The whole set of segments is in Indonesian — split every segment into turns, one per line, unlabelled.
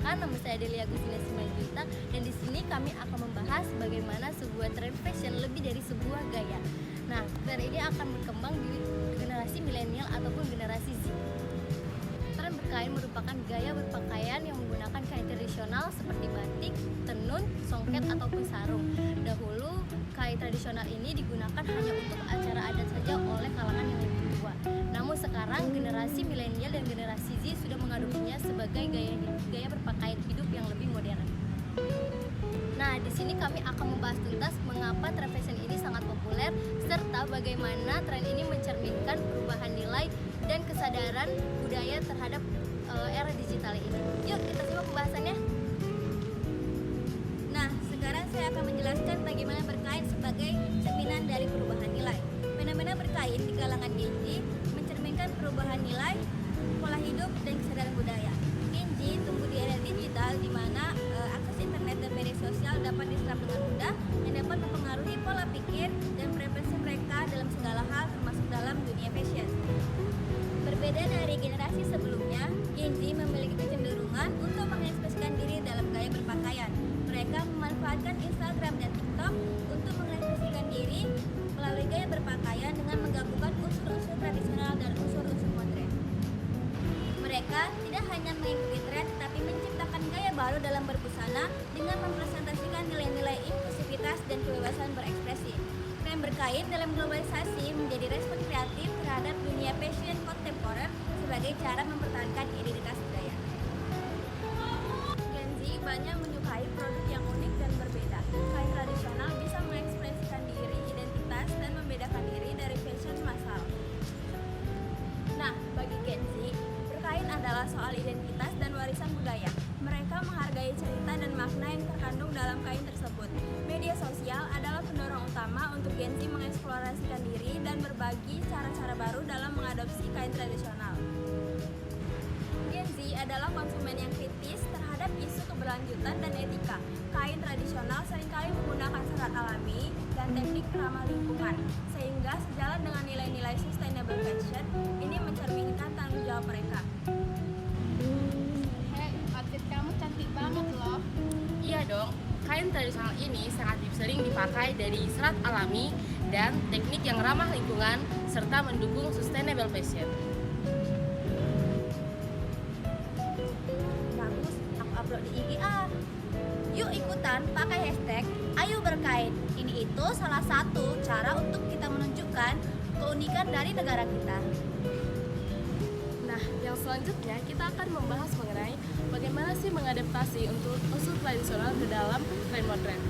Perkenalkan, nama saya Delia Agustina Simanjuntak dan di sini kami akan membahas bagaimana sebuah tren fashion lebih dari sebuah gaya. Nah, tren ini akan berkembang di generasi milenial ataupun generasi Z. Tren berkain merupakan gaya berpakaian yang menggunakan kain tradisional seperti batik, tenun, songket ataupun sarung. Dahulu, kain tradisional ini digunakan hanya untuk acara adat saja oleh kalangan yang lebih tua. Namun sekarang generasi milenial dan generasi Z sudah mengadopsinya sebagai gaya berpakaian hidup yang lebih modern. Nah, di sini kami akan membahas tuntas mengapa tren fashion ini sangat populer serta bagaimana tren ini mencerminkan perubahan nilai dan kesadaran budaya terhadap era digital ini. Yuk kita simak pembahasannya.
Nah, sekarang saya akan menjelaskan bagaimana berkain sebagai cerminan dari perubahan nilai. Fenomena berkain di kalangan Gen Z mencerminkan perubahan nilai, pola hidup, dan kesadaran budaya. Gen Z tumbuh di era digital di mana akses internet dan media sosial dapat diserap dengan mudah yang dapat mempengaruhi pola pikir dan preferensi mereka dalam segala hal termasuk dalam dunia fashion. Berbeda dari generasi sebelumnya, Gen Z memiliki kecenderungan untuk mengekspresikan diri dalam gaya berpakaian. Mereka memanfaatkan Instagram dan TikTok untuk mengekspresikan diri melalui gaya berpakaian dengan menggabungkan unsur-unsur tradisional dan unsur-unsur modern. Mereka tidak hanya mengikuti tren, tetapi menciptakan gaya baru dalam berbusana dengan mempresentasikan nilai-nilai inklusivitas dan kebebasan berekspresi. Tren berkain dalam globalisasi menjadi respon kreatif terhadap dunia fashion kontemporer sebagai cara mempertahankan identitas budaya. Gen Z banyak menyukai produk yang unik dan berbeda. Kain tradisional bisa mengekspresikan diri, identitas, dan membedakan diri dari fashion massal. Nah, bagi Gen Z, berkain adalah soal identitas dan warisan budaya. Mereka menghargai cerita dan makna yang terkandung dalam kain tersebut. Media sosial adalah pendorong utama untuk Gen Z mengeksplorasikan diri dan berbagi cara-cara baru dalam mengadopsi kain tradisional. Gen Z adalah konsumen yang kritis terhadap isu keberlanjutan dan etika. Kain tradisional seringkali menggunakan serat alami dan teknik ramah lingkungan, sehingga sejalan dengan nilai-nilai sustainable fashion, ini mencerminkan tanggung jawab mereka.
Outfit kamu cantik banget loh.
Iya dong, kain tradisional ini sangat sering dipakai dari serat alami dan teknik yang ramah lingkungan serta mendukung sustainable fashion.
Bagus, aku upload di IG ah. Yuk ikutan pakai hashtag Ayo Berkain. Ini itu salah satu cara untuk kita menunjukkan keunikan dari negara kita.
Nah, yang selanjutnya kita akan membahas mengenai bagaimana sih mengadaptasi untuk unsur tradisional ke dalam tren modern.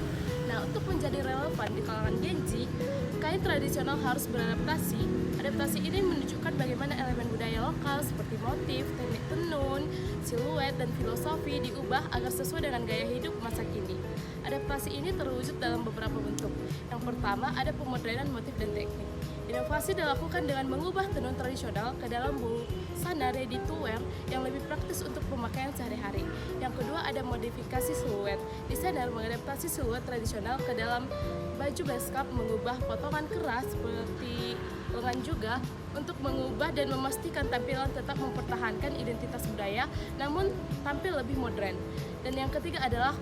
Nah, untuk menjadi relevan di kalangan Gen Z, kain tradisional harus beradaptasi. Adaptasi ini menunjukkan bagaimana elemen budaya lokal seperti motif, teknik tenun, siluet, dan filosofi diubah agar sesuai dengan gaya hidup masa kini. Adaptasi ini terwujud dalam beberapa bentuk. Yang pertama, ada pemodernan motif dan teknik. Inovasi dilakukan dengan mengubah tenun tradisional ke dalam busana ready to wear yang lebih praktis untuk pemakaian sehari-hari. Yang kedua, ada modifikasi siluet. Desainer mengadaptasi siluet tradisional ke dalam baju beskap, mengubah potongan keras seperti lengan juga untuk mengubah dan memastikan tampilan tetap mempertahankan identitas budaya namun tampil lebih modern. Dan yang ketiga adalah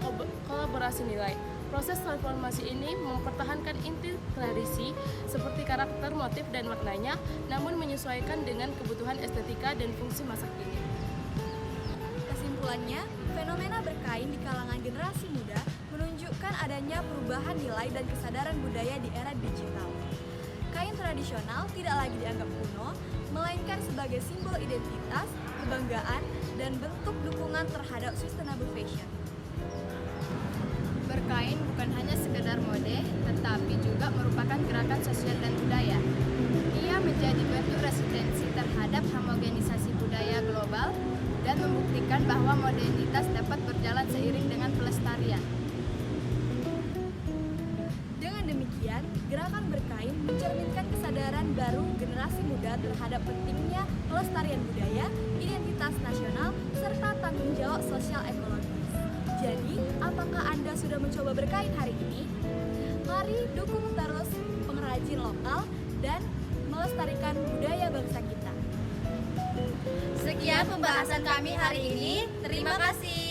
kolaborasi nilai. Proses transformasi ini mempertahankan inti tradisi seperti karakter, motif, dan maknanya, namun menyesuaikan dengan kebutuhan estetika dan fungsi masa kini.
Kesimpulannya, fenomena berkain di kalangan generasi muda menunjukkan adanya perubahan nilai dan kesadaran budaya di era digital. Kain tradisional tidak lagi dianggap kuno, melainkan sebagai simbol identitas, kebanggaan, dan bentuk dukungan terhadap sustainable fashion.
Berkain bukan hanya sekedar mode, tetapi juga merupakan gerakan sosial dan budaya. Ia menjadi bentuk resistensi terhadap homogenisasi budaya global dan membuktikan bahwa modernitas dapat berjalan seiring dengan pelestarian.
Dengan demikian, gerakan berkain mencerminkan kesadaran baru generasi muda terhadap pentingnya pelestarian budaya, identitas nasional, serta tanggung jawab sosial ekologis. Jadi, apakah Anda sudah mencoba berkain hari ini? Mari dukung terus pengrajin lokal dan melestarikan budaya bangsa kita.
Sekian pembahasan kami hari ini. Terima kasih.